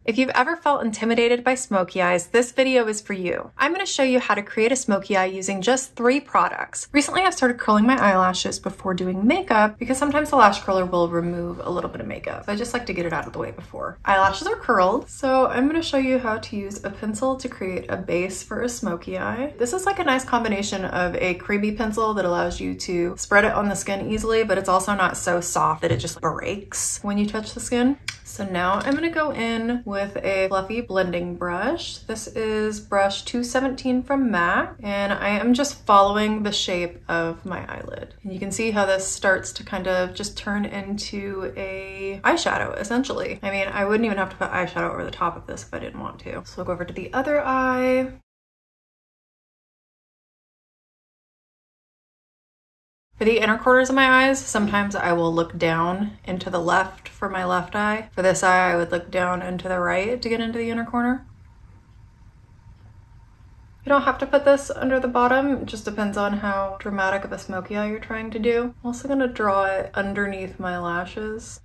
If you've ever felt intimidated by smoky eyes, this video is for you. I'm going to show you how to create a smoky eye using just 3 products. Recently, I started curling my eyelashes before doing makeup because sometimes the lash curler will remove a little bit of makeup. So I just like to get it out of the way before. Eyelashes are curled, so I'm going to show you how to use a pencil to create a base for a smoky eye. This is like a nice combination of a creamy pencil that allows you to spread it on the skin easily, but it's also not so soft that it just breaks when you touch the skin. So now I'm going to go in with a fluffy blending brush. This is brush 217 from MAC, and I am just following the shape of my eyelid. And you can see how this starts to kind of just turn into a eyeshadow, essentially. I mean, I wouldn't even have to put eyeshadow over the top of this if I didn't want to. So we'll go over to the other eye. For the inner corners of my eyes, sometimes I will look down into the left for my left eye. For this eye, I would look down into the right to get into the inner corner. You don't have to put this under the bottom, it just depends on how dramatic of a smoky eye you're trying to do. I'm also gonna draw it underneath my lashes.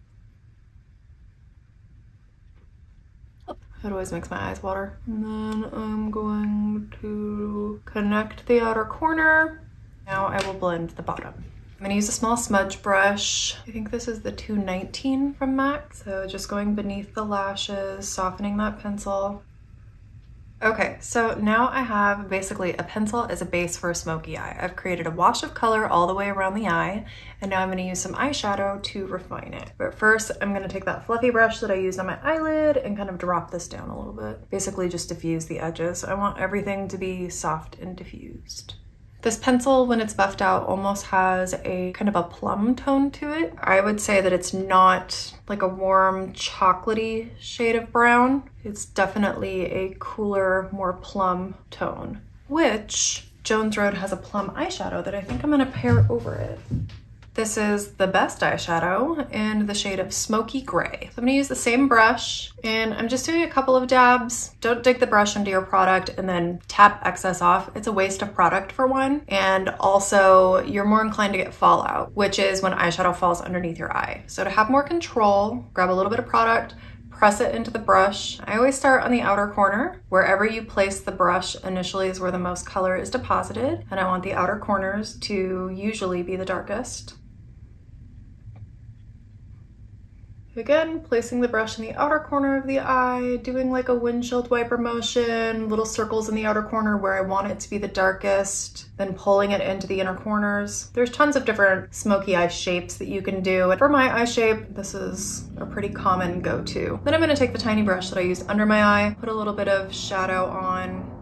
It always makes my eyes water. And then I'm going to connect the outer corner. Now I will blend the bottom. I'm gonna use a small smudge brush. I think this is the 219 from MAC. So just going beneath the lashes, softening that pencil. Okay, so now I have basically a pencil as a base for a smoky eye. I've created a wash of color all the way around the eye, and now I'm gonna use some eyeshadow to refine it. But first, I'm gonna take that fluffy brush that I used on my eyelid and kind of drop this down a little bit. Basically just diffuse the edges. I want everything to be soft and diffused. This pencil, when it's buffed out, almost has a kind of a plum tone to it. I would say that it's not like a warm chocolatey shade of brown. It's definitely a cooler, more plum tone, which Jones Road has a plum eyeshadow that I think I'm gonna pair over it. This is the best eyeshadow in the shade of Smoky Gray. So I'm gonna use the same brush and I'm just doing a couple of dabs. Don't dig the brush into your product and then tap excess off. It's a waste of product for one. And also you're more inclined to get fallout, which is when eyeshadow falls underneath your eye. So to have more control, grab a little bit of product, press it into the brush. I always start on the outer corner. Wherever you place the brush initially is where the most color is deposited. And I want the outer corners to usually be the darkest. Again, placing the brush in the outer corner of the eye, doing like a windshield wiper motion, little circles in the outer corner where I want it to be the darkest, then pulling it into the inner corners. There's tons of different smoky eye shapes that you can do. For my eye shape, this is a pretty common go-to. Then I'm gonna take the tiny brush that I use under my eye, put a little bit of shadow on.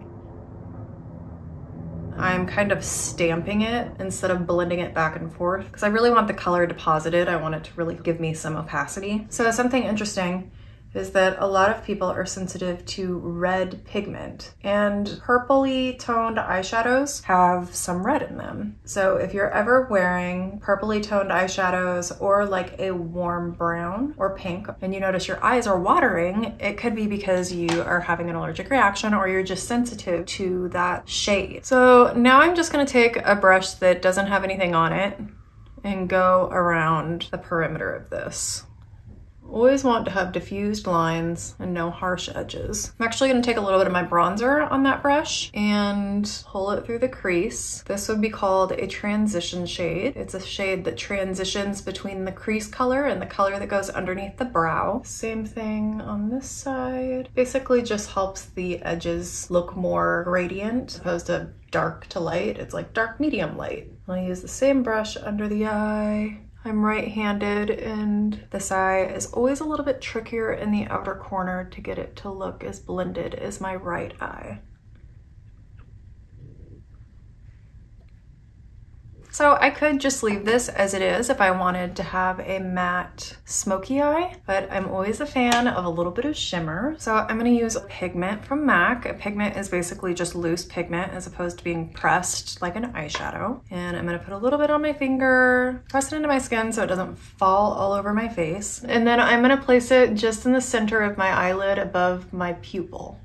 I'm kind of stamping it instead of blending it back and forth because I really want the color deposited. I want it to really give me some opacity. So something interesting is that a lot of people are sensitive to red pigment, and purpley toned eyeshadows have some red in them. So if you're ever wearing purpley toned eyeshadows or like a warm brown or pink and you notice your eyes are watering, it could be because you are having an allergic reaction or you're just sensitive to that shade. So now I'm just gonna take a brush that doesn't have anything on it and go around the perimeter of this. Always want to have diffused lines and no harsh edges. I'm actually gonna take a little bit of my bronzer on that brush and pull it through the crease. This would be called a transition shade. It's a shade that transitions between the crease color and the color that goes underneath the brow. Same thing on this side. Basically just helps the edges look more gradient as opposed to dark to light. It's like dark medium light. I'll use the same brush under the eye. I'm right-handed and this eye is always a little bit trickier in the outer corner to get it to look as blended as my right eye. So I could just leave this as it is if I wanted to have a matte smoky eye, but I'm always a fan of a little bit of shimmer. So I'm gonna use a pigment from MAC. A pigment is basically just loose pigment as opposed to being pressed like an eyeshadow. And I'm gonna put a little bit on my finger, press it into my skin so it doesn't fall all over my face. And then I'm gonna place it just in the center of my eyelid above my pupil.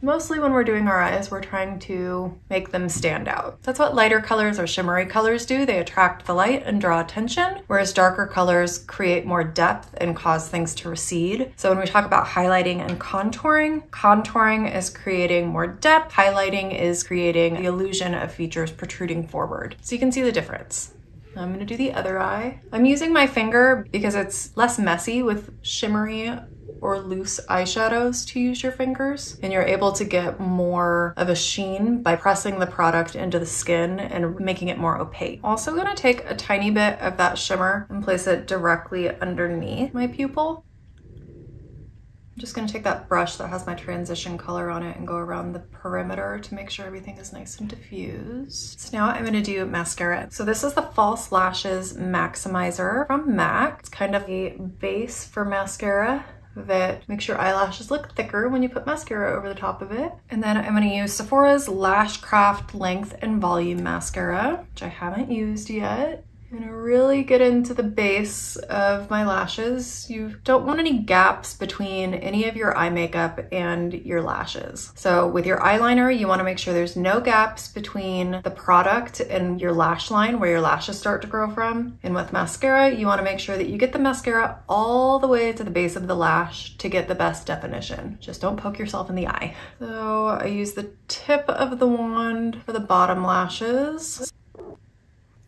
Mostly when we're doing our eyes, we're trying to make them stand out. That's what lighter colors or shimmery colors do. They attract the light and draw attention, whereas darker colors create more depth and cause things to recede. So when we talk about highlighting and contouring, contouring is creating more depth, highlighting is creating the illusion of features protruding forward. So you can see the difference. I'm gonna do the other eye. I'm using my finger because it's less messy with shimmery or loose eyeshadows to use your fingers, and you're able to get more of a sheen by pressing the product into the skin and making it more opaque. Also gonna take a tiny bit of that shimmer and place it directly underneath my pupil. I'm just gonna take that brush that has my transition color on it and go around the perimeter to make sure everything is nice and diffused. So now I'm gonna do mascara. So this is the False Lashes Maximizer from MAC. It's kind of a base for mascara that makes your eyelashes look thicker when you put mascara over the top of it. And then I'm gonna use Sephora's Lash Craft Length and Volume Mascara, which I haven't used yet. I'm gonna really get into the base of my lashes. You don't want any gaps between any of your eye makeup and your lashes. So with your eyeliner, you wanna make sure there's no gaps between the product and your lash line where your lashes start to grow from. And with mascara, you wanna make sure that you get the mascara all the way to the base of the lash to get the best definition. Just don't poke yourself in the eye. So I use the tip of the wand for the bottom lashes.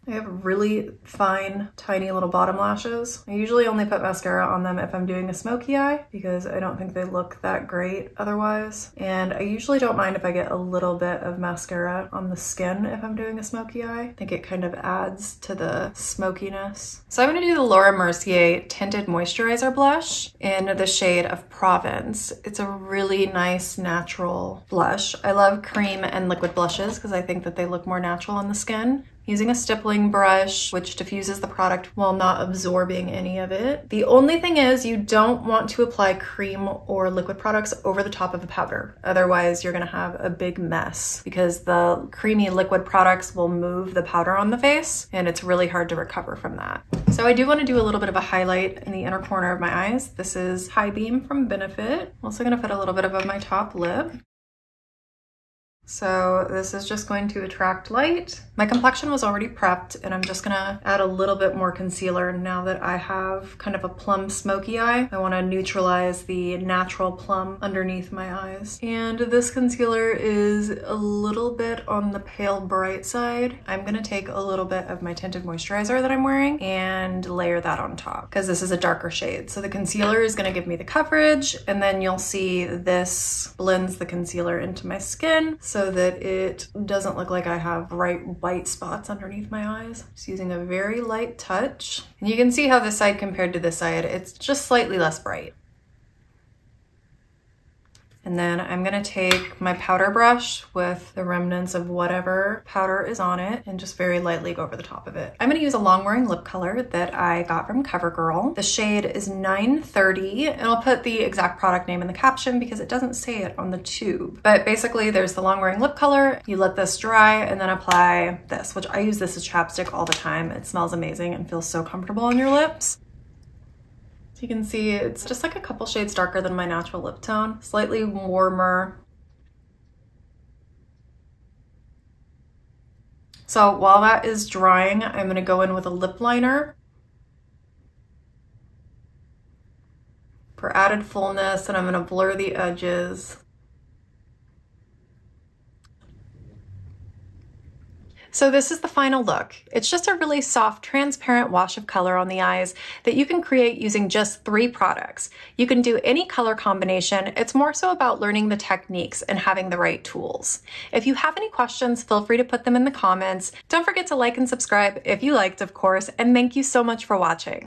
I have really fine, tiny little bottom lashes. I usually only put mascara on them if I'm doing a smoky eye because I don't think they look that great otherwise. And I usually don't mind if I get a little bit of mascara on the skin if I'm doing a smoky eye. I think it kind of adds to the smokiness. So I'm gonna do the Laura Mercier Tinted Moisturizer Blush in the shade of Provence. It's a really nice natural blush. I love cream and liquid blushes because I think that they look more natural on the skin. Using a stippling brush, which diffuses the product while not absorbing any of it. The only thing is you don't want to apply cream or liquid products over the top of the powder. Otherwise, you're gonna have a big mess because the creamy liquid products will move the powder on the face and it's really hard to recover from that. So I do want to do a little bit of a highlight in the inner corner of my eyes. This is High Beam from Benefit. I'm also gonna put a little bit above my top lip. So this is just going to attract light. My complexion was already prepped and I'm just gonna add a little bit more concealer now that I have kind of a plum smoky eye. I wanna neutralize the natural plum underneath my eyes. And this concealer is a little bit on the pale bright side. I'm gonna take a little bit of my tinted moisturizer that I'm wearing and layer that on top because this is a darker shade. So the concealer is gonna give me the coverage and then you'll see this blends the concealer into my skin so that it doesn't look like I have bright white spots underneath my eyes. Just using a very light touch. And you can see how this side compared to this side, it's just slightly less bright. And then I'm gonna take my powder brush with the remnants of whatever powder is on it and just very lightly go over the top of it. I'm gonna use a long wearing lip color that I got from Covergirl. The shade is 930 and I'll put the exact product name in the caption because it doesn't say it on the tube. But basically there's the long wearing lip color, you let this dry and then apply this, which I use this as chapstick all the time. It smells amazing and feels so comfortable on your lips. You can see it's just like a couple shades darker than my natural lip tone, slightly warmer. So while that is drying, I'm gonna go in with a lip liner for added fullness, and I'm gonna blur the edges. So this is the final look. It's just a really soft, transparent wash of color on the eyes that you can create using just 3 products. You can do any color combination. It's more so about learning the techniques and having the right tools. If you have any questions, feel free to put them in the comments. Don't forget to like and subscribe if you liked, of course, and thank you so much for watching.